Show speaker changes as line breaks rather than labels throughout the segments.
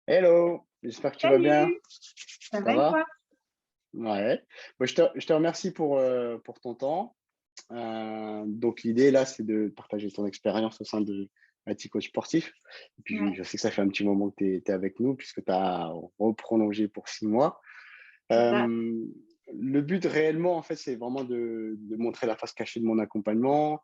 Hello, j'espère que tu vas bien.
Salut, ça
Ça
va et
va?
toi?
Ouais. Moi, je te remercie pour ton temps. Donc, l'idée là, c'est de partager ton expérience au sein de IT Coach Sportif. Et puis,
Ouais,
je sais que ça fait un petit moment que tu es avec nous, puisque tu as reprolongé pour 6 mois.
c'est ça.
Euh, le but réellement, en fait, c'est vraiment de montrer la face cachée de mon accompagnement.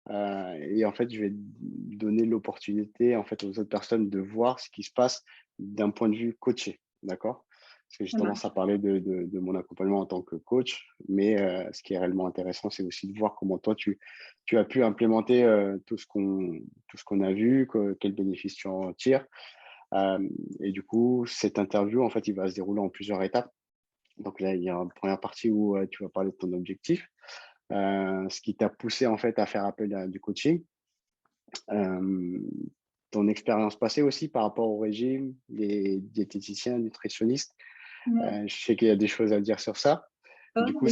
Et en fait, je vais donner l'opportunité en fait aux autres personnes de voir ce qui se passe d'un point de vue coaché, d'accord? Parce que j'ai
Ça
tendance à
marche.
parler de mon accompagnement en tant que coach, mais ce qui est réellement intéressant, c'est aussi de voir comment toi, tu as pu implémenter tout ce qu'on a vu, quels bénéfices tu en tires. Euh, et du coup, cette interview, en fait, il va se dérouler en plusieurs étapes. Donc là, il y a une première partie où tu vas parler de ton objectif, ce qui t'a poussé en fait à faire appel à du coaching, euh, ton expérience passée aussi par rapport au régime, les diététiciens, nutritionnistes.
Ouais.
Je sais qu'il y a des choses à dire sur ça.
Oh,
Du coup,
oui.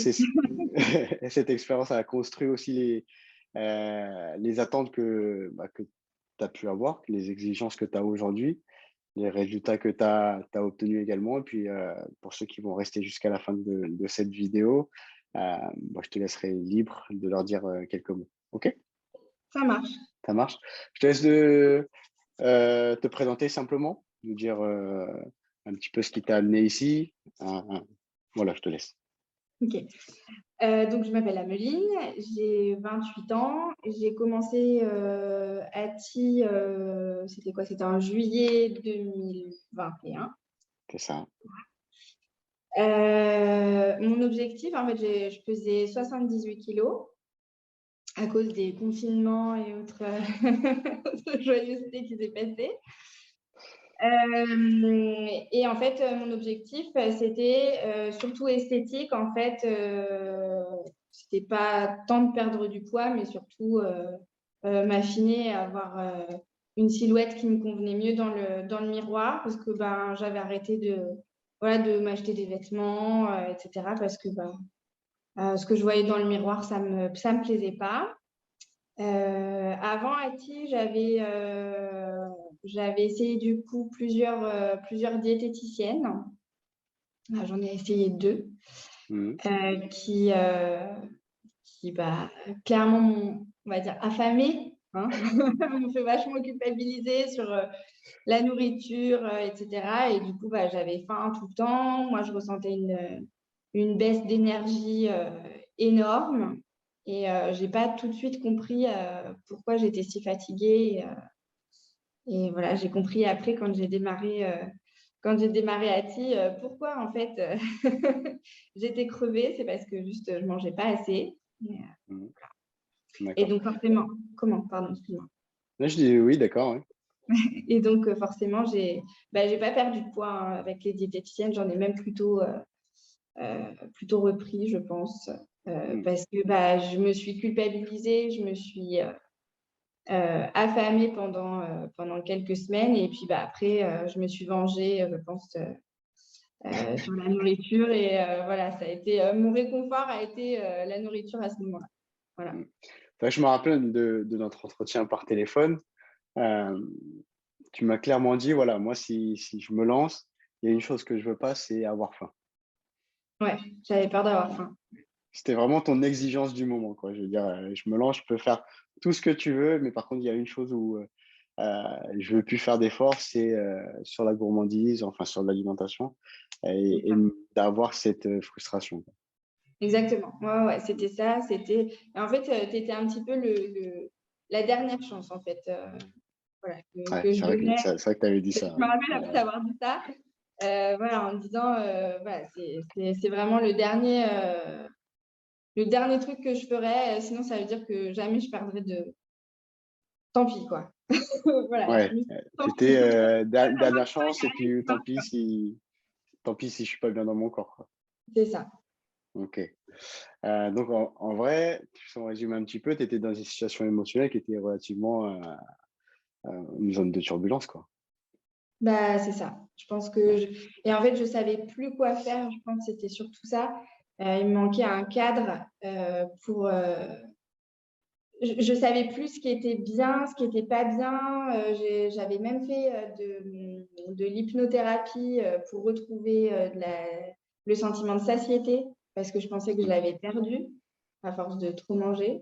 cette expérience a construit aussi les attentes que tu as pu avoir, les exigences que tu as aujourd'hui, les résultats que tu as obtenus également. Et puis, pour ceux qui vont rester jusqu'à la fin de cette vidéo, je te laisserai libre de leur dire quelques mots. OK?
Ça marche.
Ça marche? Je te laisse te présenter simplement, nous dire un petit peu ce qui t'a amené ici. Voilà, je te laisse.
Ok. Donc, je m'appelle Ameline, j'ai 28 ans. J'ai commencé à TI, c'était quoi? C'était en juillet 2021.
C'est ça.
Mon objectif, en fait, je pesais 78 kilos à cause des confinements et autres, autres joyeusetés qui s'est passé. Et en fait, mon objectif, c'était surtout esthétique. En fait, c'était pas tant de perdre du poids, mais surtout m'affiner, avoir une silhouette qui me convenait mieux dans le miroir, parce que ben, j'avais arrêté voilà, de m'acheter des vêtements, etc. Parce que ben, ce que je voyais dans le miroir, ça me plaisait pas. Avant Ati, j'avais essayé du coup plusieurs diététiciennes. J'en ai essayé deux
Mhm.
qui bah, clairement m'ont, on va dire, affamée, hein, m'ont fait vachement culpabiliser sur la nourriture, etc. Et du coup, bah, j'avais faim tout le temps. Moi, je ressentais une baisse d'énergie énorme. Et j'ai pas tout de suite compris pourquoi j'étais si fatiguée. Et voilà, j'ai compris après quand j'ai démarré Ati, pourquoi en fait j'étais crevée. C'est parce que juste je mangeais pas assez. Et,
Mhm.
et
D'accord.
donc forcément, comment? Pardon, excuse-moi.
Là, je dis oui, d'accord. Ouais.
Et donc forcément, j'ai pas perdu de poids hein, avec les diététiciennes. J'en ai même plutôt repris, je pense,
Mhm.
parce que bah, je me suis culpabilisée, je me suis affamée pendant quelques semaines. Et puis bah, après, je me suis vengée, je pense, sur la nourriture. Et voilà, ça a été mon réconfort a été la nourriture à ce moment-là. Voilà.
Mhm. Je me rappelle de notre entretien par téléphone. Euh, Tu m'as clairement dit, voilà, moi, si je me lance, il y a une chose que je veux pas, c'est avoir faim.
Ouais, j'avais peur d'avoir faim.
C'était vraiment ton exigence du moment, quoi. Je veux dire, je me lance, je peux faire tout ce que tu veux, mais par contre, il y a une chose où je veux plus faire d'efforts, c'est sur la gourmandise, enfin sur l'alimentation,
C'est
et
ça.
d'avoir cette frustration, quoi.
Exactement. Ouais, ouais, c'était ça. Et en fait, tu étais un petit peu la dernière chance, en fait, voilà,
Ouais,
que je
c'est vrai que
donnais.
c'est vrai que tu avais dit
Je
ça.
me
Ouais.
rappelle après avoir dit ça, voilà, en me disant, voilà, c'est vraiment le dernier truc que je ferais. Sinon, ça veut dire que jamais je perdrai de. Tant pis, quoi. Voilà, je
Ouais,
me suis dit, tant
c'était
pis.
dernière chance, et puis tant pis si je suis pas bien dans mon corps, quoi.
C'est ça.
Ok. Donc en vrai, si on résume un petit peu, tu étais dans une situation émotionnelle qui était relativement une zone de turbulence, quoi.
Bah, c'est ça. Je pense Et en fait, je savais plus quoi faire. Je pense que c'était surtout ça. Il me manquait un cadre pour je savais plus ce qui était bien, ce qui n'était pas bien. J'avais même fait de l'hypnothérapie pour retrouver le sentiment de satiété parce que je pensais que je l'avais perdu à force de trop manger.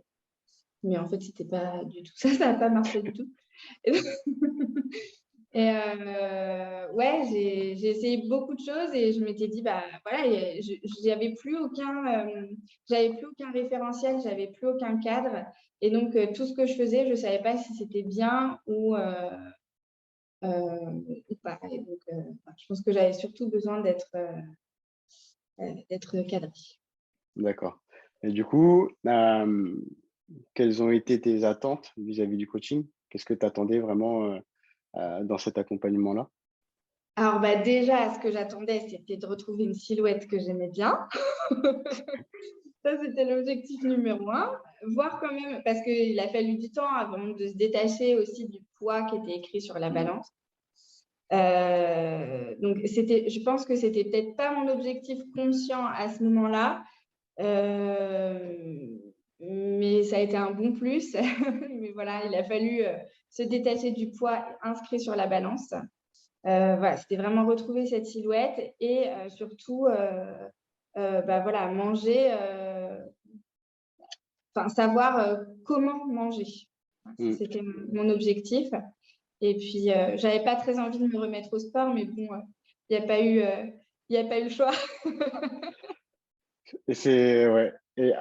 Mais en fait, c'était pas du tout ça, ça n'a pas marché du tout. Et ouais, j'ai essayé beaucoup de choses et je m'étais dit, bah voilà, j'avais plus aucun référentiel, j'avais plus aucun cadre. Et donc, tout ce que je faisais, je ne savais pas si c'était bien ou pas. Et donc, je pense que j'avais surtout besoin d'être cadrée.
D'accord. Et du coup, quelles ont été tes attentes vis-à-vis du coaching? Qu'est-ce que tu attendais vraiment dans cet accompagnement-là?
Alors, bah, déjà, ce que j'attendais, c'était de retrouver une silhouette que j'aimais bien. Ça, c'était l'objectif numéro 1. Voir quand même, parce qu'il a fallu du temps avant de se détacher aussi du poids qui était écrit sur la balance. Donc, je pense que c'était peut-être pas mon objectif conscient à ce moment-là, mais ça a été un bon plus. Mais voilà, il a fallu se détacher du poids inscrit sur la balance. Voilà, c'était vraiment retrouver cette silhouette et surtout bah, voilà, manger, savoir comment manger. C'était mon objectif. Et puis, j'avais pas très envie de me remettre au sport, mais bon, il n'y a pas eu le choix.
Et c'est ouais. Et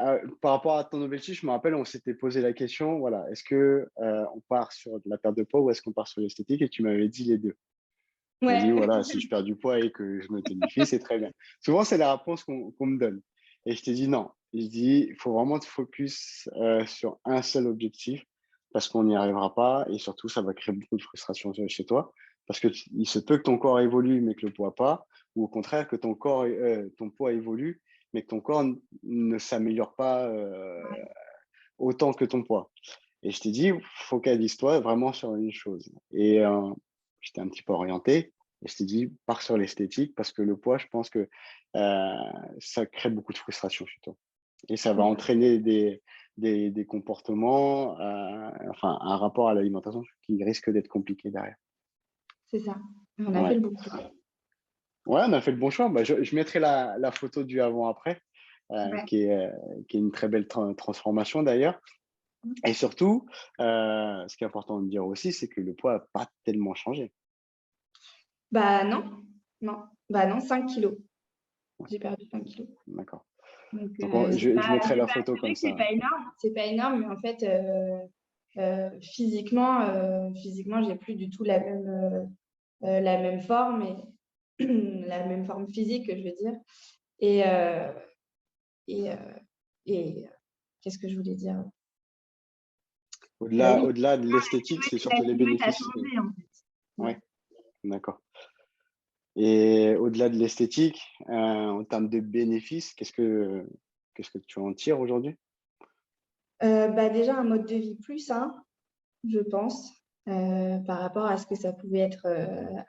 par rapport à ton objectif, je me rappelle, on s'était posé la question, voilà, est-ce que on part sur de la perte de poids ou est-ce qu'on part sur l'esthétique? Et tu m'avais dit les deux. Tu m'as dit,
Ouais.
voilà, si je perds du poids et que je me tonifie, c'est très bien. Souvent, c'est la réponse qu'on me donne. Et je t'ai dit non. Je dis, il faut vraiment te focus sur un seul objectif parce qu'on n'y arrivera pas et surtout, ça va créer beaucoup de frustration chez toi parce que il se peut que ton corps évolue mais que le poids pas, ou au contraire que ton poids évolue mais que ton corps ne s'améliore pas autant que ton poids. Et je t'ai dit, focalise-toi vraiment sur une chose. Et j'étais un petit peu orienté. Et je t'ai dit, pars sur l'esthétique parce que le poids, je pense que ça crée beaucoup de frustration chez toi. Et ça va entraîner des comportements, enfin, un rapport à l'alimentation qui risque d'être compliqué derrière.
C'est ça. On a
Ouais.
fait le bon choix.
Ouais, on a fait le bon choix. Bah, je mettrai la photo du avant-après,
Ouais.
qui est une très belle transformation d'ailleurs. Et surtout, ce qui est important de dire aussi, c'est que le poids n'a pas tellement changé.
Bah non, non. Bah non, 5 kilos.
Ouais,
J'ai perdu 5 kilos.
d'accord.
Donc,
Donc, je mettrai la photo
c'est vrai
comme
que c'est
ça.
pas énorme. C'est pas énorme, mais en fait, physiquement, j'ai plus du tout la même forme et la même forme physique, je veux dire. Et, et, qu'est-ce que je voulais dire?
Au-delà,
Oui,
au-delà de l'esthétique, c'est
la
surtout les
silhouette a
bénéfices.
changé en fait.
Oui,
Ouais.
d'accord. Et au-delà de l'esthétique, en termes de bénéfices, qu'est-ce que tu en tires aujourd'hui?
Bah déjà, un mode de vie plus sain, je pense, par rapport à ce que ça pouvait être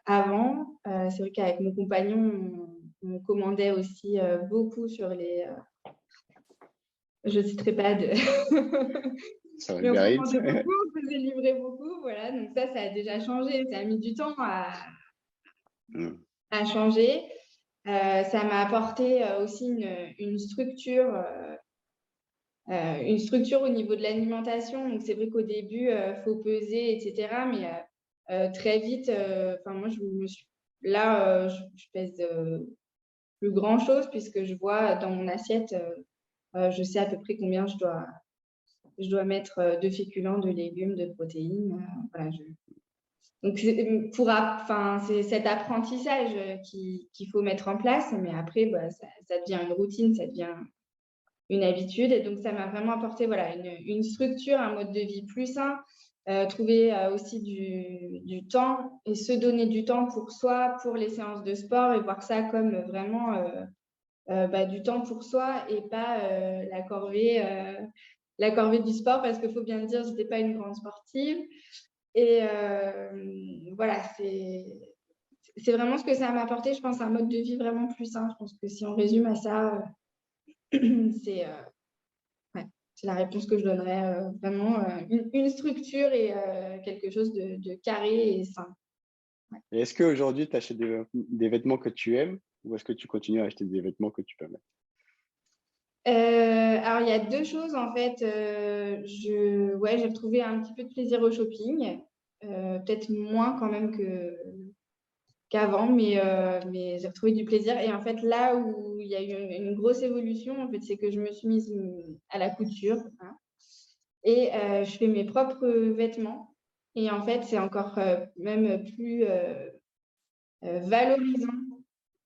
avant. C'est vrai qu'avec mon compagnon, on commandait aussi beaucoup sur les. Je ne citerai pas de.
Ça va,
Mais on
Uber Eats.
commandait beaucoup, on faisait livrer beaucoup. Voilà, donc ça a déjà changé. Ça a mis du temps à changer. Ça m'a apporté aussi une structure au niveau de l'alimentation. Donc, c'est vrai qu'au début, il faut peser, etc. Mais très vite, moi, je pèse plus grand-chose puisque je vois dans mon assiette, je sais à peu près combien je dois mettre de féculents, de légumes, de protéines. Voilà, donc, c'est cet apprentissage qu'il faut mettre en place. Mais après, bah, ça devient une routine, ça devient une habitude. Et donc, ça m'a vraiment apporté voilà, une structure, un mode de vie plus sain, trouver aussi du temps et se donner du temps pour soi, pour les séances de sport et voir ça comme vraiment du temps pour soi et pas la corvée du sport parce qu'il faut bien le dire, je n'étais pas une grande sportive. Et voilà, c'est vraiment ce que ça m'a apporté, je pense, un mode de vie vraiment plus sain. Je pense que si on résume à ça, c'est C'est la réponse que je donnerais, vraiment une structure et quelque chose de carré et simple. Ouais.
Et est-ce qu'aujourd'hui, tu achètes des vêtements que tu aimes ou est-ce que tu continues à acheter des vêtements que tu peux mettre?
Alors, il y a deux choses en fait. J'ai retrouvé un petit peu de plaisir au shopping, peut-être moins quand même qu'avant, mais j'ai retrouvé du plaisir. Et en fait, là où il y a eu une grosse évolution, en fait, c'est que je me suis mise à la couture, hein, et je fais mes propres vêtements. Et en fait, c'est encore même plus valorisant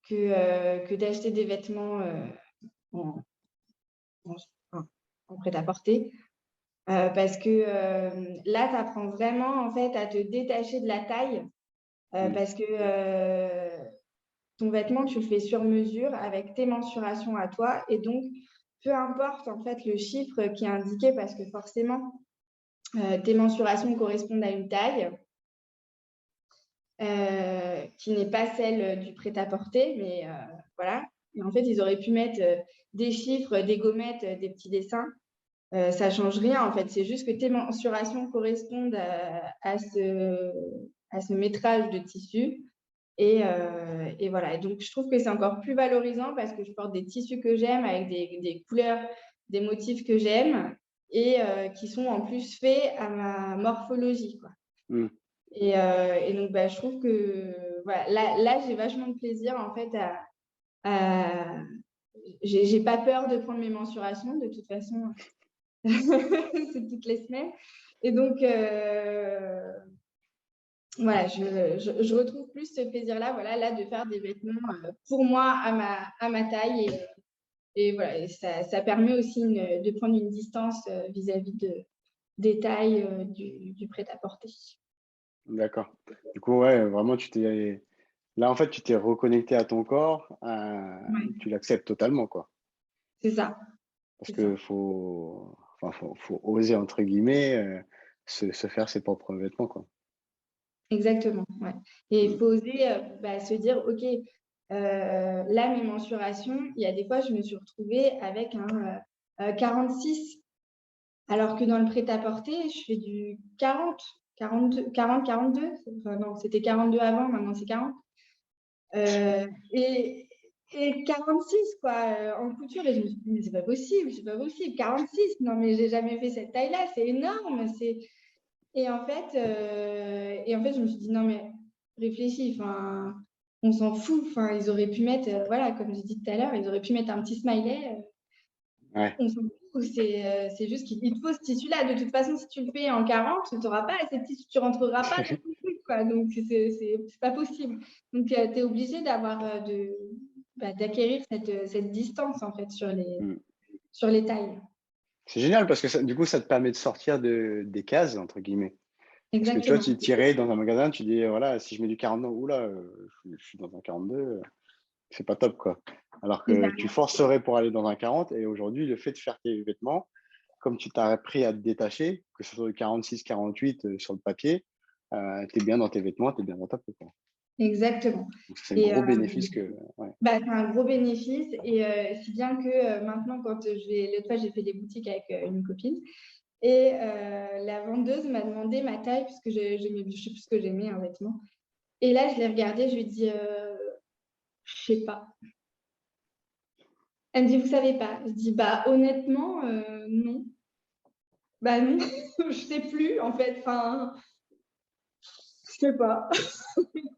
que d'acheter des vêtements en, en, enfin, en prêt-à-porter. Parce que là, tu apprends vraiment en fait, à te détacher de la taille parce que ton vêtement, tu le fais sur mesure avec tes mensurations à toi. Et donc, peu importe en fait le chiffre qui est indiqué parce que forcément, tes mensurations correspondent à une taille qui n'est pas celle du prêt-à-porter, mais voilà. Et en fait, ils auraient pu mettre des chiffres, des gommettes, des petits dessins. Ça change rien en fait, c'est juste que tes mensurations correspondent à ce métrage de tissu. Et voilà. Et donc, je trouve que c'est encore plus valorisant parce que je porte des tissus que j'aime avec des couleurs, des motifs que j'aime et qui sont en plus faits à ma morphologie, quoi.
Mmh.
Et donc, bah, je trouve que voilà, là j'ai vachement de plaisir en fait à... J'ai pas peur de prendre mes mensurations, de toute façon, c'est toutes les semaines. Et donc, voilà, je retrouve plus ce plaisir-là, voilà, là, de faire des vêtements pour moi, à ma taille. Et voilà, et ça permet aussi de prendre une distance vis-à-vis des tailles du prêt-à-porter.
D'accord. Du coup, ouais, vraiment, là, en fait, tu t'es reconnecté à ton corps,
Ouais,
tu l'acceptes totalement, quoi.
c'est ça,
Parce
c'est ça.
que faut oser, entre guillemets, se faire ses propres vêtements, quoi.
Exactement, ouais. Et il
Mmh.
faut oser se dire, OK, là, mes mensurations, il y a des fois, je me suis retrouvée avec un 46, alors que dans le prêt-à-porter, je fais du 40, 42, 40, 42. Enfin, non, c'était 42 avant, maintenant c'est 40. Euh, et, et 46, quoi, en couture. Et je me suis dit, mais c'est pas possible. 46, non, mais j'ai jamais fait cette taille-là, c'est énorme. Et en fait, je me suis dit, non, mais réfléchis, enfin, on s'en fout. Enfin, ils auraient pu mettre, voilà, comme j'ai dit tout à l'heure, ils auraient pu mettre un petit smiley.
Ouais.
On s'en fout. C'est juste qu'il te faut ce tissu-là. De toute façon, si tu le fais en 40, tu n'auras pas assez de tissu, tu ne rentreras pas dans ton truc, quoi. Donc, c'est pas possible. Donc, tu es obligé d'acquérir cette distance, en fait,
Mmh.
sur les tailles.
C'est génial parce que du coup, ça te permet de sortir des «cases», entre guillemets. Parce que tu vois,
Exactement.
tu tirais dans un magasin, tu dis: «Voilà, si je mets du 42, ouh là, je suis dans un 42, c'est pas top, quoi». Alors
C'est
que
ça.
tu forcerais pour aller dans un 40 et aujourd'hui, le fait de faire tes vêtements, comme tu t'as appris à te détacher, que ce soit du 46, 48, sur le papier, tu es bien dans tes vêtements, tu es bien dans ta peau, quoi.
Exactement.
Donc c'est un
Et
gros bénéfice que ouais.
c'est un gros bénéfice. Et si bien que maintenant, quand l'autre fois, j'ai fait des boutiques avec une copine. Et la vendeuse m'a demandé ma taille, puisque je ne sais plus ce que j'aimais en vêtements. Et là, je l'ai regardée, je lui ai dit, je sais pas. Elle me dit, vous savez pas. Je dis, bah honnêtement, non. Bah non, je sais plus en fait. Enfin, je sais pas.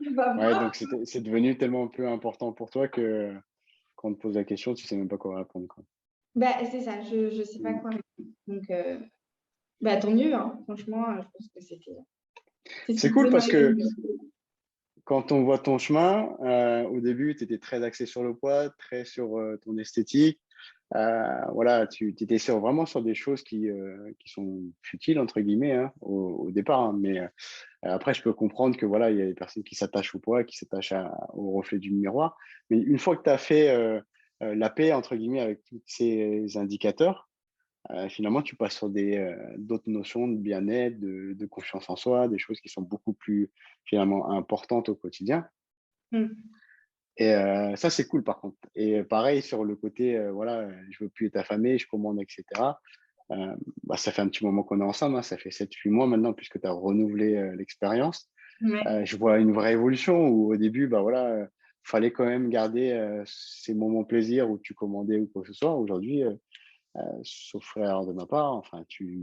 On va
Ouais,
voir.
donc c'est devenu tellement peu important pour toi que quand on te pose la question, tu sais même pas quoi répondre, quoi.
Bah c'est ça, je sais pas
Mmh.
quoi répondre. Donc, tant mieux, hein. Franchement, je pense que c'est ce
C'est
qui
cool
devait
parce que
m'arriver.
quand on voit ton chemin, au début, tu étais très axé sur le poids, très sur, ton esthétique. Voilà, tu étais vraiment sur des choses qui sont «futiles» entre guillemets, hein, au départ, hein, mais après je peux comprendre que voilà, il y a des personnes qui s'attachent au poids, qui s'attachent au reflet du miroir. Mais une fois que tu as fait, «la paix» entre guillemets avec tous ces indicateurs, finalement tu passes sur d'autres notions de bien-être, de confiance en soi, des choses qui sont beaucoup plus finalement importantes au quotidien.
Mm.
Et ça, c'est cool par contre. Et pareil sur le côté, voilà, je veux plus être affamé, je commande et cetera. Ça fait un petit moment qu'on est ensemble, hein, ça fait 7-8 mois maintenant, puisque tu as renouvelé l'expérience.
Ouais.
Je vois une vraie évolution où au début, fallait quand même garder ces moments plaisir où tu commandais ou quoi que ce soit. Aujourd'hui, sauf erreur de ma part, enfin, tu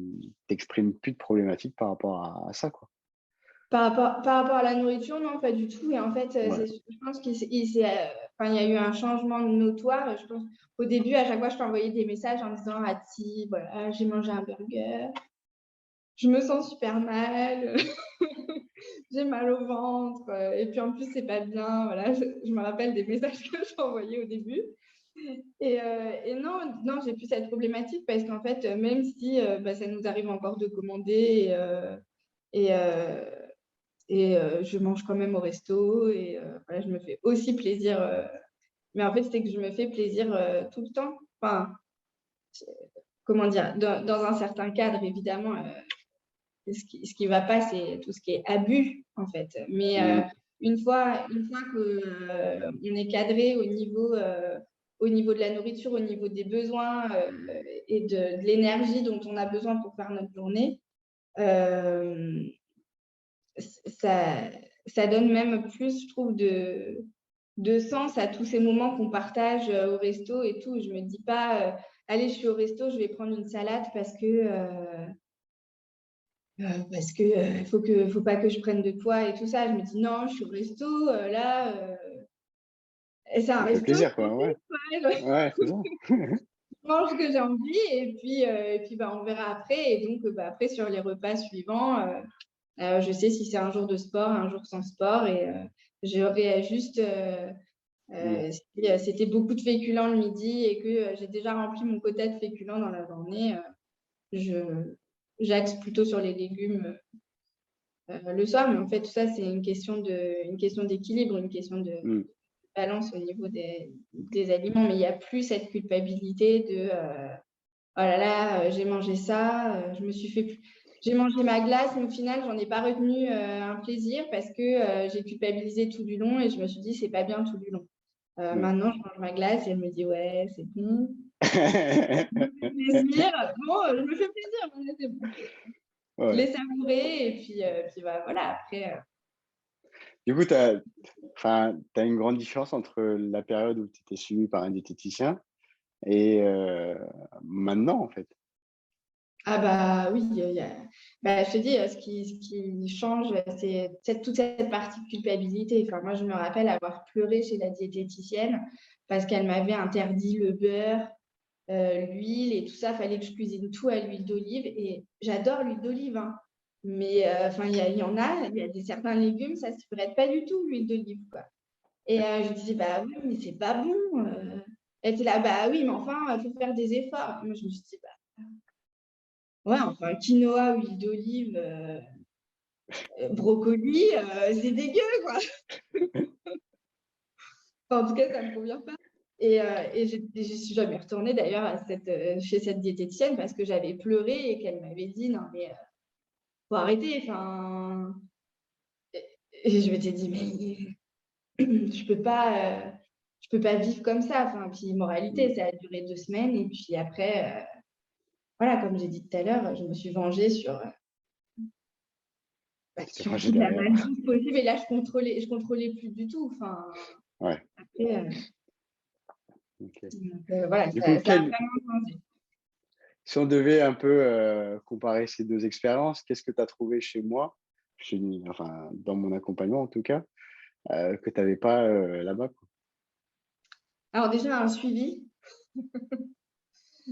t'exprimes plus de problématiques par rapport à ça, quoi.
Par rapport à la nourriture, non, pas du tout. Et en fait,
Ouais.
je pense il y a eu un changement notoire. Je pense au début, à chaque fois, je t'envoyais des messages en disant ah si, voilà, j'ai mangé un burger, je me sens super mal, j'ai mal au ventre. Et puis en plus, c'est pas bien. Voilà, je me rappelle des messages que je t'envoyais au début. Et non, non, j'ai plus cette problématique parce qu'en fait, même si ça nous arrive encore de commander et, euh, je mange quand même au resto et voilà, je me fais aussi plaisir. Mais en fait, c'est que je me fais plaisir tout le temps. Enfin, comment dire, dans un certain cadre, évidemment. Ce qui va pas, c'est tout ce qui est abus, en fait. Mais
Mm.
une fois qu'on est cadré au niveau de la nourriture, au niveau des besoins et de l'énergie dont on a besoin pour faire notre journée, euh, ça, ça donne même plus, je trouve, de sens à tous ces moments qu'on partage au resto et tout. Je me dis pas, allez, je suis au resto, je vais prendre une salade parce que faut pas que je prenne de poids et tout ça. Je me dis non, je suis au resto, là, et c'est un
Ça fait
resto,
plaisir,
je
quoi. Ouais,
je
ouais, c'est ça.
mange ce que j'ai envie et puis on verra après. Et donc, après, sur les repas suivants, je sais si c'est un jour de sport, un jour sans sport et je réajuste.
Mm.
Si c'était beaucoup de féculents le midi et que j'ai déjà rempli mon quota de féculents dans la journée, je j'axe plutôt sur les légumes le soir. Mais en fait, tout ça, c'est une question d'équilibre, une question de
Mm.
balance au niveau des aliments. Mais il n'y a plus cette culpabilité de oh là là, j'ai mangé ça, j'ai mangé ma glace, mais au final, j'en ai pas retenu un plaisir parce que j'ai culpabilisé tout du long et je me suis dit, c'est pas bien tout du long.
Ouais.
Maintenant, je mange ma glace et je me dis, ouais, c'est bon, je me fais plaisir. Bon, je me fais plaisir, mais c'est bon. Je
Ouais.
l'ai savouré et puis voilà, après.
Du coup, tu as une grande différence entre la période où tu étais suivi par un diététicien et maintenant, en fait.
Ah bah oui, bah, je te dis, ce qui change, c'est toute cette partie de culpabilité. Enfin, moi, je me rappelle avoir pleuré chez la diététicienne parce qu'elle m'avait interdit le beurre, l'huile et tout ça. Fallait que je cuisine tout à l'huile d'olive. Et j'adore l'huile d'olive, hein. Mais enfin, il y a certains légumes, ça ne se ferait pas du tout, l'huile d'olive, quoi. Et je disais, bah oui, mais c'est pas bon. Elle était là, bah oui, mais enfin, il faut faire des efforts. Moi, je me suis dit, bah ouais, enfin, quinoa, huile d'olive, brocoli, c'est dégueu, quoi. Enfin, en tout cas, ça ne me convient pas. Et je suis jamais retournée d'ailleurs chez cette diététicienne parce que j'avais pleuré et qu'elle m'avait dit non, mais faut arrêter. Enfin, et je m'étais dit, mais je peux pas vivre comme ça. Enfin, puis,
Mm.
moralité, ça a duré 2 semaines. Et puis après, voilà, comme j'ai dit tout à l'heure, je me suis vengée
Tu t'es
sur
mangé
toute la
derrière.
malbouffe possible. Et là, je contrôlais plus du tout. Enfin,
Ouais.
après,
Ok.
donc, voilà,
Du coup,
ça a vraiment changé.
si on devait un peu comparer ces deux expériences, qu'est-ce que tu as trouvé chez moi, enfin, dans mon accompagnement en tout cas, que tu n'avais pas là-bas, quoi.
Alors déjà, un suivi.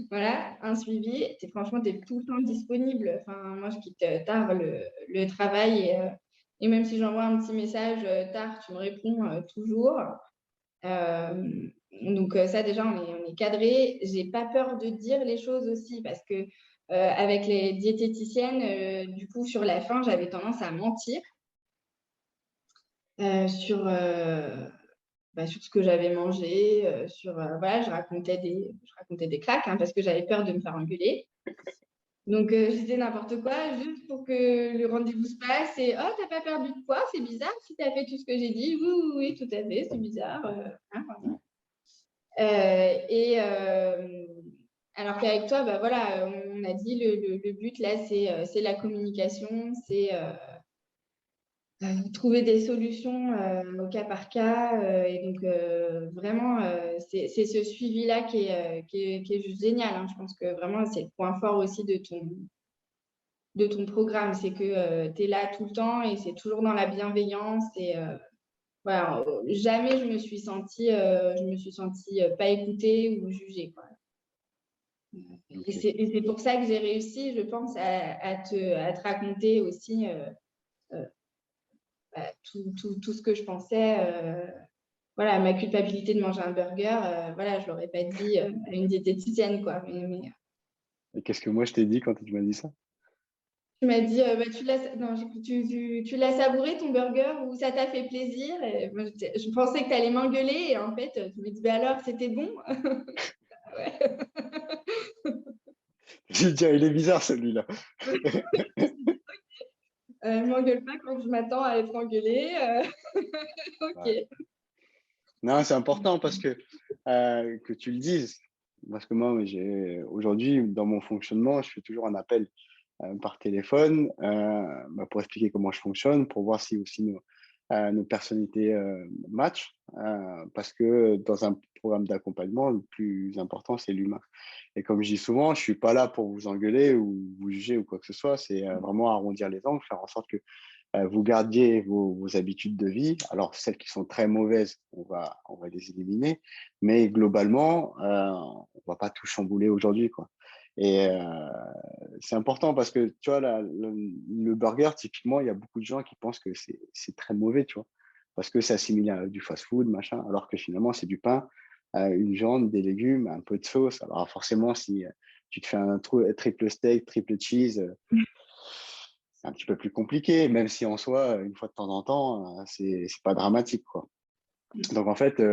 Voilà, un suivi. Franchement, tu es tout le temps disponible. Enfin, moi, je quitte tard le travail et même si j'envoie un petit message tard, tu me réponds toujours. Donc ça, déjà, on est cadré. J'ai pas peur de dire les choses aussi parce que avec les diététiciennes, du coup, sur la fin, j'avais tendance à mentir sur ce que j'avais mangé, voilà, je racontais des cracks hein, parce que j'avais peur de me faire engueuler. Donc, je disais n'importe quoi juste pour que le rendez-vous se passe et oh, t'as pas perdu de poids, c'est bizarre si t'as fait tout ce que j'ai dit. Oui, oui, oui, tout à fait, c'est bizarre. Hein, voilà.
Ouais.
Et Alors qu'avec toi, bah, voilà, on a dit le but là, c'est la communication, c'est trouver des solutions au cas par cas. Et donc, vraiment, c'est ce suivi-là qui est juste génial, hein. Je pense que vraiment, c'est le point fort aussi de ton programme. C'est que tu es là tout le temps et c'est toujours dans la bienveillance. Et voilà, jamais je me suis sentie pas écoutée ou jugée, quoi. Et
Ok.
c'est pour ça que j'ai réussi, je pense, à te raconter aussi euh, tout ce que je pensais. Voilà, ma culpabilité de manger un burger, voilà, je l'aurais pas dit à une diététicienne, quoi.
Et qu'est-ce que moi je t'ai dit quand tu m'as dit ça?
Tu m'as dit, bah, non, tu l'as savouré ton burger ou ça t'a fait plaisir? Et moi, je pensais que tu allais m'engueuler et en fait, tu me dis, bah alors, c'était bon? Ouais.
J'ai dit, ah, il est bizarre celui-là.
M'engueule pas quand je m'attends à être engueulée.
Ouais.
Ok.
Non, c'est important parce que tu le dises. Parce que moi, aujourd'hui, dans mon fonctionnement, je fais toujours un appel par téléphone bah, pour expliquer comment je fonctionne, pour voir si aussi nos personnalités matchent. Parce que dans un programme d'accompagnement, le plus important, c'est l'humain. Et comme je dis souvent, je ne suis pas là pour vous engueuler ou vous juger ou quoi que ce soit. C'est vraiment arrondir les angles, faire en sorte que vous gardiez vos habitudes de vie. Alors, celles qui sont très mauvaises, on va les éliminer. Mais globalement, on ne va pas tout chambouler aujourd'hui, quoi. Et c'est important parce que, tu vois, le burger, typiquement, il y a beaucoup de gens qui pensent que c'est très mauvais, tu vois, parce que c'est assimilé à du fast-food, machin, alors que finalement, c'est du pain, une viande, des légumes, un peu de sauce. Alors, forcément, si tu te fais un triple steak, triple cheese, c'est un petit peu plus compliqué, même si en soi, une fois de temps en temps, c'est pas dramatique, quoi. Donc en fait,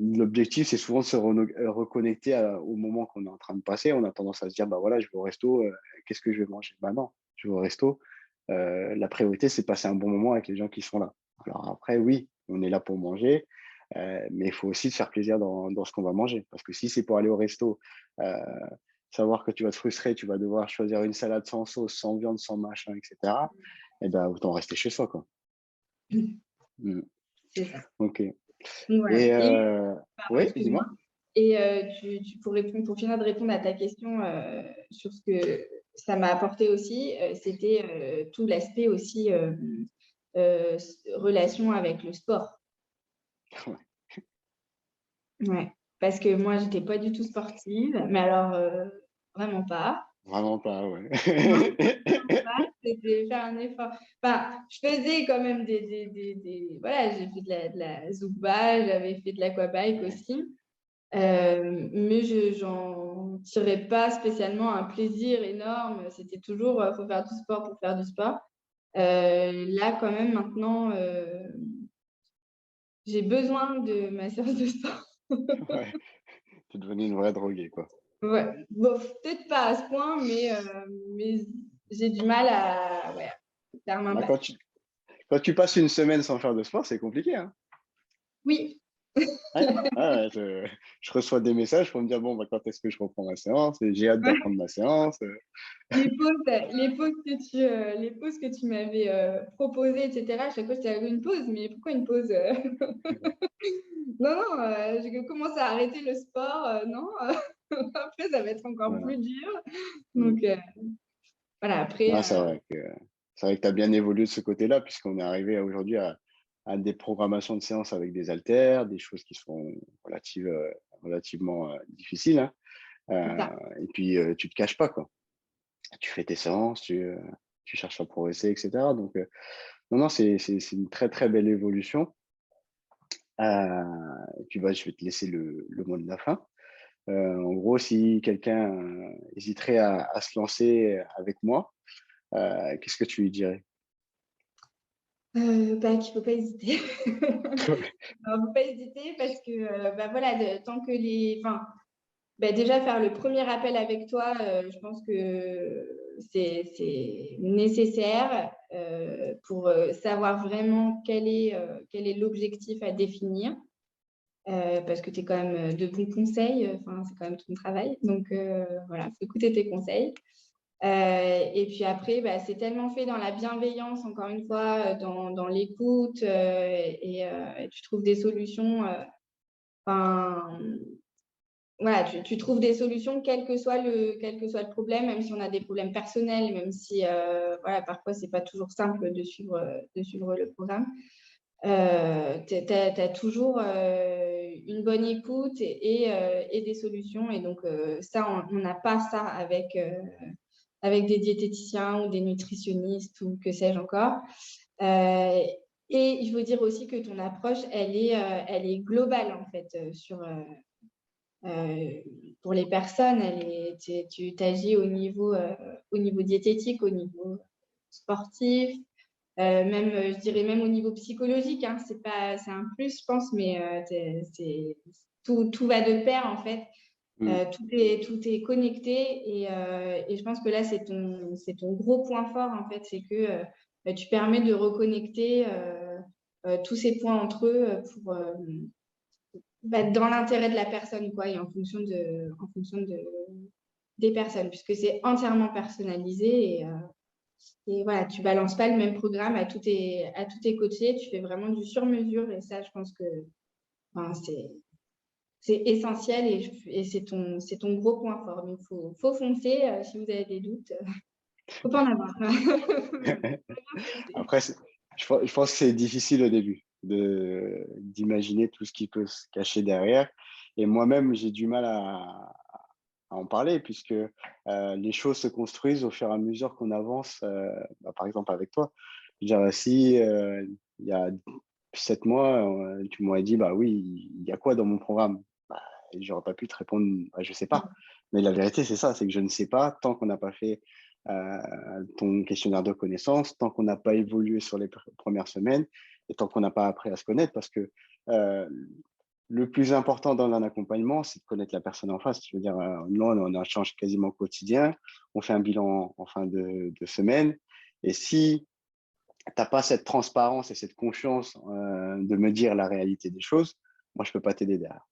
l'objectif, c'est souvent de se reconnecter au moment qu'on est en train de passer. On a tendance à se dire, bah voilà, je vais au resto, qu'est-ce que je vais manger? Bah non, je vais au resto. La priorité, c'est de passer un bon moment avec les gens qui sont là. Alors après, oui, on est là pour manger, mais il faut aussi se faire plaisir dans ce qu'on va manger. Parce que si c'est pour aller au resto, euh, savoir que tu vas te frustrer, tu vas devoir choisir une salade sans sauce, sans viande, sans machin, etc., eh ben, autant rester chez soi, quoi. Mm.
C'est ça.
Ok.
Donc, voilà.
Et
Et, pardon,
oui,
excuse-moi.
dis-moi.
Et pour finir de répondre à ta question sur ce que ça m'a apporté aussi, c'était tout l'aspect aussi euh, relation avec le sport.
Ouais,
Ouais. Parce que moi, j'étais pas du tout sportive, mais alors vraiment pas.
vraiment pas, ouais.
Non, vraiment pas. C'était faire un effort. Enfin, je faisais quand même voilà, j'ai fait de la Zumba, j'avais fait de l'aquabike
Ouais,
aussi. Mais j'en tirais pas spécialement un plaisir énorme. C'était toujours, faut faire du sport pour faire du sport. Là, quand même, maintenant, j'ai besoin de ma séance de sport.
ouais. T'es devenu une vraie droguée, quoi.
Ouais. Bon, peut-être pas à ce point, mais j'ai du mal à ouais, faire main
Bah,
basse.
quand tu passes une semaine sans faire de sport, c'est compliqué, hein.
Oui,
Ouais, ouais, je reçois des messages pour me dire, bon, bah, quand est-ce que je reprends ma séance? Et j'ai hâte de reprendre ma séance.
les pauses que tu m'avais proposées, etc. À chaque fois, j'étais une pause, mais pourquoi une pause? Non, non, j'ai commencé à arrêter le sport, non. Après, ça va être encore
Voilà.
plus dur.
Mm.
Donc, voilà, après,
Non, c'est vrai que tu as bien évolué de ce côté-là, puisqu'on est arrivé aujourd'hui à des programmations de séances avec des haltères, des choses qui sont relativement difficiles, hein.
c'est ça.
Et puis, tu te caches pas, quoi. Tu fais tes séances, tu cherches à progresser, etc. Donc, non, non, c'est une très, très belle évolution. Et puis, bah, je vais te laisser le mot de la fin. En gros, si quelqu'un hésiterait à se lancer avec moi, qu'est-ce que tu lui dirais?
Bah, qu'il ne faut pas hésiter. Il ne faut pas hésiter parce que, bah, voilà, tant que enfin, bah, déjà faire le premier appel avec toi, je pense que c'est nécessaire pour savoir vraiment quel est l'objectif à définir. parce que tu es quand même de bons conseils, enfin, c'est quand même ton travail. Donc, voilà, il faut écouter tes conseils. Et puis après, bah, c'est tellement fait dans la bienveillance, encore une fois, dans l'écoute, et tu trouves des solutions. Enfin, voilà, tu trouves des solutions quel que soit le problème, même si on a des problèmes personnels, même si voilà, parfois, c'est pas toujours simple de suivre le programme. Tu as toujours une bonne écoute et des solutions. Et donc, ça, on n'a pas ça avec des diététiciens ou des nutritionnistes ou que sais-je encore. Et je veux dire aussi que ton approche, elle est globale, en fait, pour les personnes. Tu agis au niveau diététique, au niveau sportif, même, je dirais même au niveau psychologique. Hein. C'est un plus, je pense, mais tout va de pair, en fait. Tout est connecté et je pense que là, c'est ton gros point fort, en fait, c'est que tu permets de reconnecter tous ces points entre eux pour, dans l'intérêt de la personne, quoi, et en fonction des personnes, puisque c'est entièrement personnalisé et voilà, tu balances pas le même programme à tous tes coachés, tu fais vraiment du sur-mesure et ça, je pense que enfin, c'est essentiel et c'est ton gros point fort. Donc, faut foncer. Si vous avez des doutes, faut pas en avoir.
Après, je pense que c'est difficile au début d'imaginer tout ce qui peut se cacher derrière. Et moi-même, j'ai du mal à en parler puisque les choses se construisent au fur et à mesure qu'on avance. Par exemple, avec toi. Je veux dire, si il y a 7 mois, tu m'aurais dit, bah oui, il y a quoi dans mon programme? Bah, j'aurais pas pu te répondre, bah, je sais pas. Mais la vérité, c'est ça, c'est que je ne sais pas tant qu'on n'a pas fait ton questionnaire de connaissances, tant qu'on n'a pas évolué sur les premières semaines et tant qu'on n'a pas appris à se connaître parce que euh, le plus important dans un accompagnement, c'est de connaître la personne en face. Je veux dire, nous, on a un échange quasiment quotidien, on fait un bilan en fin de semaine et si tu n'as pas cette transparence et cette confiance de me dire la réalité des choses, moi, je ne peux pas t'aider derrière.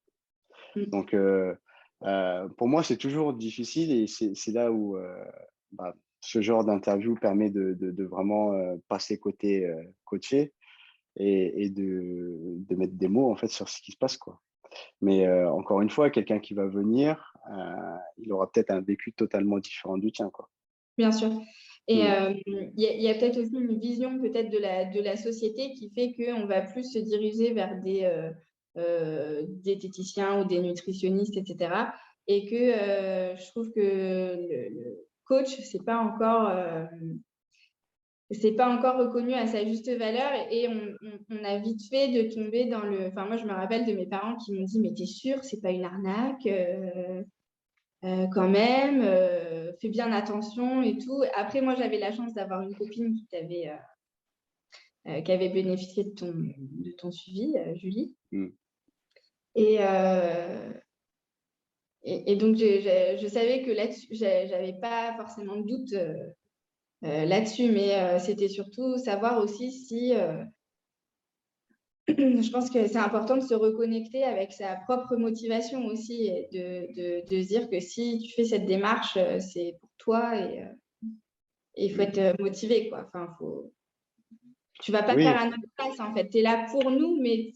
Donc, pour moi, c'est toujours difficile et c'est là où bah, ce genre d'interview permet de vraiment passer côté coaché et de mettre des mots en fait sur ce qui se passe, quoi. Mais encore une fois, quelqu'un qui va venir, il aura peut-être un vécu totalement différent du tien, quoi.
Bien sûr. Et il y a peut-être aussi une vision peut-être de la société qui fait qu'on va plus se diriger vers des diététiciens ou des nutritionnistes, etc. Et que je trouve que le coach, c'est pas encore reconnu à sa juste valeur et on a vite fait de tomber dans le. Enfin, moi, je me rappelle de mes parents qui m'ont dit, mais t'es sûre, c'est pas une arnaque quand même, fais bien attention et tout. Après, moi, j'avais la chance d'avoir une copine qui avait bénéficié de ton suivi, Julie. Et, et donc, je savais que là-dessus, j'avais pas forcément de doute là-dessus, mais c'était surtout savoir aussi si je pense que c'est important de se reconnecter avec sa propre motivation aussi et de se dire que si tu fais cette démarche, c'est pour toi et il faut être motivé, quoi. Enfin, tu vas pas faire
Oui,
à notre place, en fait. Tu es là pour nous, mais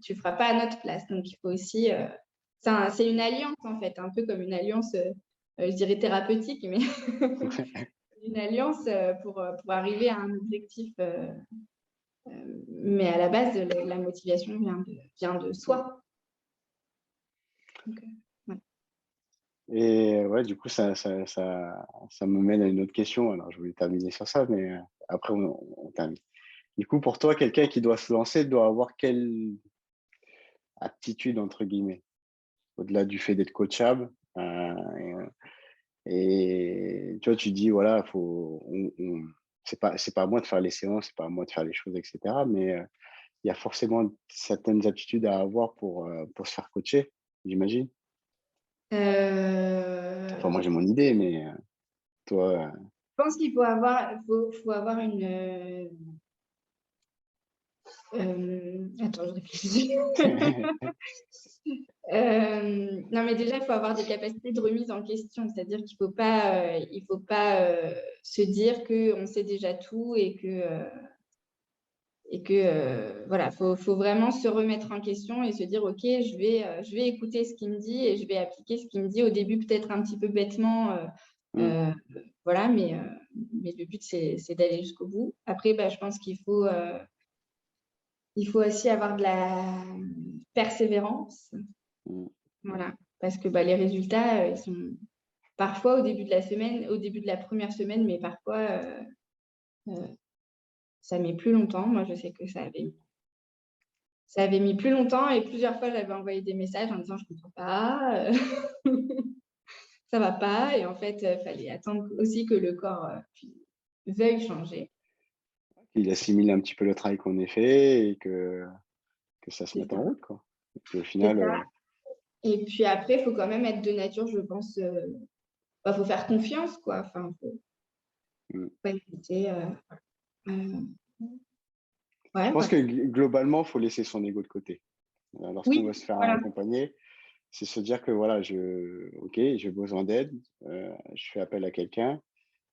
tu feras pas à notre place. Donc, il faut aussi... c'est une alliance, en fait, un peu comme une alliance, je dirais thérapeutique, mais une alliance pour arriver à un objectif. Mais à la base, la motivation vient de soi. Donc, ouais.
et ouais, du coup, ça me mène à une autre question. Alors, je voulais terminer sur ça, mais après, on termine. Du coup, pour toi, quelqu'un qui doit se lancer doit avoir quelle aptitude, entre guillemets, au-delà du fait d'être coachable et tu vois, tu dis, voilà, c'est pas à moi de faire les séances, c'est pas à moi de faire les choses, etc. Mais il y a forcément certaines aptitudes à avoir pour se faire coacher, j'imagine. Enfin, moi, j'ai mon idée, mais toi,
Je pense qu'il faut avoir une... Attends, je réfléchis. Non, mais déjà, il faut avoir des capacités de remise en question. C'est-à-dire qu'il il faut pas se dire qu'on sait déjà tout et que voilà, faut vraiment se remettre en question et se dire, OK, je vais écouter ce qu'il me dit et je vais appliquer ce qu'il me dit. Au début, peut-être un petit peu bêtement,
Mm.
euh, voilà, mais le but, c'est d'aller jusqu'au bout. Après, bah, je pense il faut aussi avoir de la persévérance.
Mm.
Voilà, parce que bah, les résultats, ils sont parfois au début de la semaine, au début de la première semaine, mais parfois, euh, ça met plus longtemps. Moi, je sais que ça avait mis plus longtemps et plusieurs fois, j'avais envoyé des messages en disant, je comprends pas, ça va pas. Et en fait, il fallait attendre aussi que le corps veuille changer.
Il assimile un petit peu le travail qu'on a fait et que ça se
C'est
mette en
ça.
route, quoi. Et puis au
C'est
final,
ça. Et puis après, il faut quand même être de nature, je pense, bah, faut faire confiance, quoi. Enfin,
mm.
faut éviter, euh,
Je
ouais,
pense que globalement, il faut laisser son ego de côté. Lorsqu'on veut
oui,
se faire
voilà,
accompagner, c'est se dire que voilà, ok, j'ai besoin d'aide, je fais appel à quelqu'un.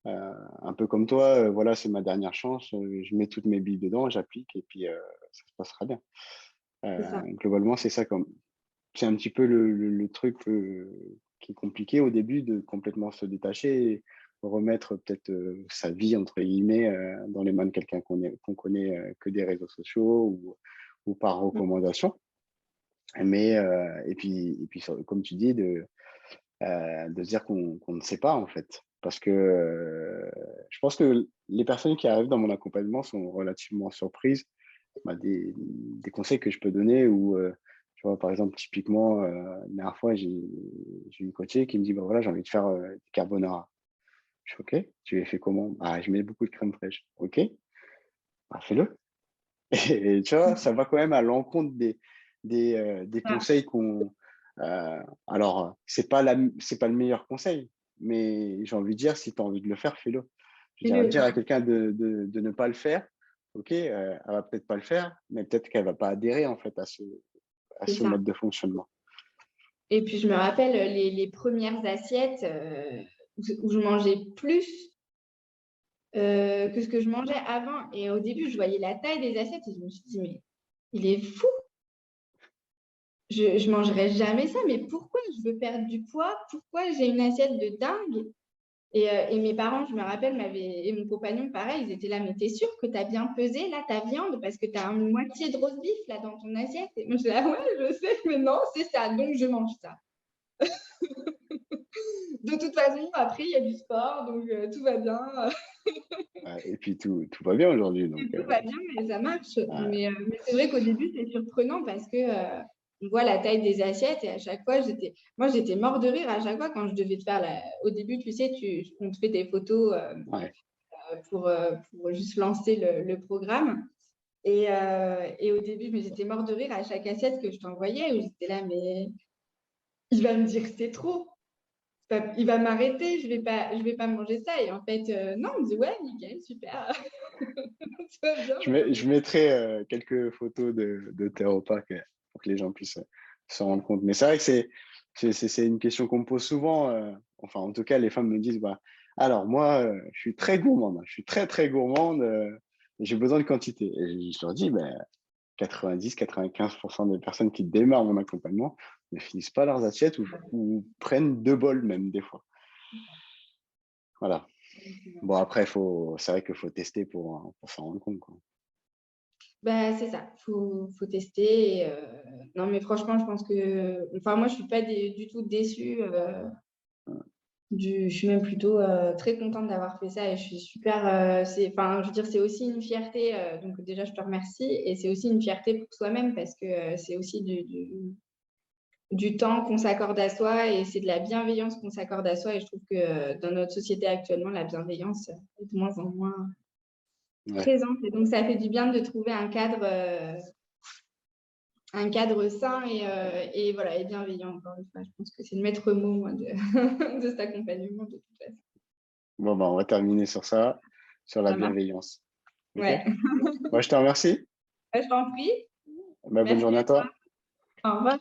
Un peu comme toi, voilà, c'est ma dernière chance, je mets toutes mes billes dedans, j'applique et puis ça se passera bien.
c'est ça.
Globalement, c'est ça comme c'est un petit peu le truc qui est compliqué au début de complètement se détacher et remettre peut-être sa vie entre guillemets dans les mains de quelqu'un qu'on connaît que des réseaux sociaux ou par recommandation. Mais et puis comme tu dis de se dire qu'on ne sait pas en fait. Parce que je pense que les personnes qui arrivent dans mon accompagnement sont relativement surprises bah, des conseils que je peux donner ou tu vois, par exemple, typiquement, la dernière fois, j'ai une coachée qui me dit, bah, voilà, j'ai envie de faire du carbonara. Je suis OK, tu les fais comment? Ah, je mets beaucoup de crème fraîche. OK, bah, fais-le. Et, tu vois, ça va quand même à l'encontre des
Ah,
conseils qu'on. Alors, c'est pas le meilleur conseil, mais j'ai envie de dire, si tu as envie de le faire, fais-le. Je veux dire, dire à quelqu'un de ne pas le faire, ok, elle va peut-être pas le faire, mais peut-être qu'elle va pas adhérer en fait à
c'est
ce
ça.
mode de fonctionnement.
Et puis, je me rappelle les premières assiettes où je mangeais plus que ce que je mangeais avant. Et au début, je voyais la taille des assiettes et je me suis dit, mais il est fou. Je mangerai jamais ça. Mais pourquoi je veux perdre du poids? Pourquoi j'ai une assiette de dingue? Et mes parents, je me rappelle, et mon compagnon, pareil, ils étaient là, mais t'es sûr que t'as bien pesé là ta viande parce que t'as une moitié de roast beef là dans ton assiette? Et moi, je suis là, ouais, je sais, mais non, c'est ça, donc je mange ça. De toute façon, après, il y a du sport, donc tout va bien.
Et puis tout va bien aujourd'hui. Donc,
Tout va bien, mais ça marche.
euh,
Mais c'est vrai qu'au début, c'est surprenant parce que on voit la taille des assiettes et à chaque fois, j'étais mort de rire à chaque fois quand je devais te faire au début, tu sais, on te fait des photos
ouais.
pour juste lancer le programme. Et au début, mais j'étais mort de rire à chaque assiette que je t'envoyais où j'étais là, mais il va me dire que c'est trop. Il va m'arrêter, je vais pas manger ça. Et en fait, non, on me dit, ouais, nickel, super. Tout va bien.
Je mettrai quelques photos de tes repas pour que les gens puissent se rendre compte. Mais c'est vrai que c'est une question qu'on me pose souvent. Enfin, en tout cas, les femmes me disent, bah, alors moi, je suis très gourmande, je suis très, très gourmande, j'ai besoin de quantité. Et je leur dis, ben, 90-95% des personnes qui démarrent mon accompagnement ne finissent pas leurs assiettes ou prennent 2 bols même des fois. Voilà. Bon, après, c'est vrai qu'il faut tester pour s'en rendre compte, quoi.
Bah, c'est ça, faut tester. Non, mais franchement, je pense que. Enfin, moi, je suis pas du tout déçue. Je suis même plutôt très contente d'avoir fait ça et je suis super. Enfin, je veux dire, c'est aussi une fierté. Donc, déjà, je te remercie. Et c'est aussi une fierté pour soi-même parce que c'est aussi du temps qu'on s'accorde à soi et c'est de la bienveillance qu'on s'accorde à soi. Et je trouve que dans notre société actuellement, la bienveillance est de moins en moins
Ouais.
présente. Et donc, ça fait du bien de trouver un cadre sain et voilà, et bienveillant, encore une fois. Je pense que c'est le maître mot, moi, de cet accompagnement, de toute façon.
Bon, bah, on va terminer sur ça, sur la
Ça marche.
bienveillance. OK?
Ouais.
Moi, je te remercie.
Je t'en prie.
Bonne
Merci
journée à toi.
Au revoir.